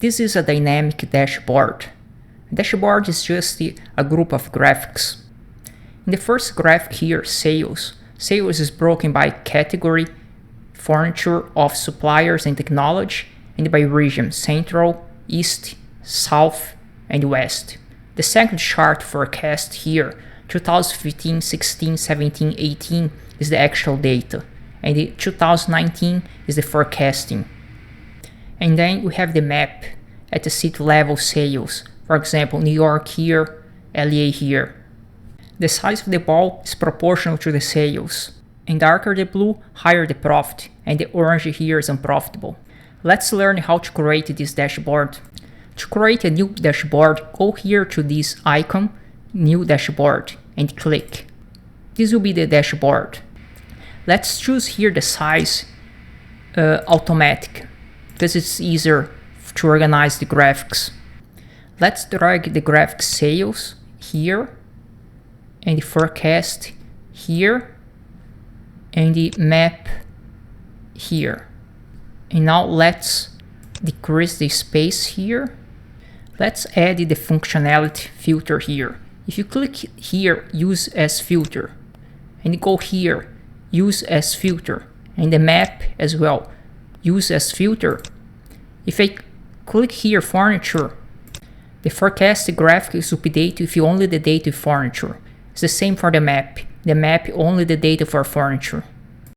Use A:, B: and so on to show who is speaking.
A: This is a dynamic dashboard. A dashboard is just a group of graphics. In the first graphic here, sales. Sales is broken by category, furniture of suppliers and technology, and by region, Central, East, South, and West. The second chart forecast here, 2015, 16, 17, 18 is the actual data, and the 2019 is the forecasting. And then we have the map at the city level sales. For example, New York here, LA here. The size of the ball is proportional to the sales. And darker the blue, higher the profit, and the orange here is unprofitable. Let's learn how to create this dashboard. To create a new dashboard, go here to this icon, New Dashboard, and click. This will be the dashboard. Let's choose here the size automatic, because it's easier to organize the graphics. Let's drag the graphic sales here, and the forecast here, and the map here. And now let's decrease the space here. Let's add the functionality filter here. If you click here, use as filter, and go here, use as filter, and the map as well, use as filter. If I click here, furniture, the forecast graphic is updated with only the data of furniture. It's the same for the map only the data for furniture.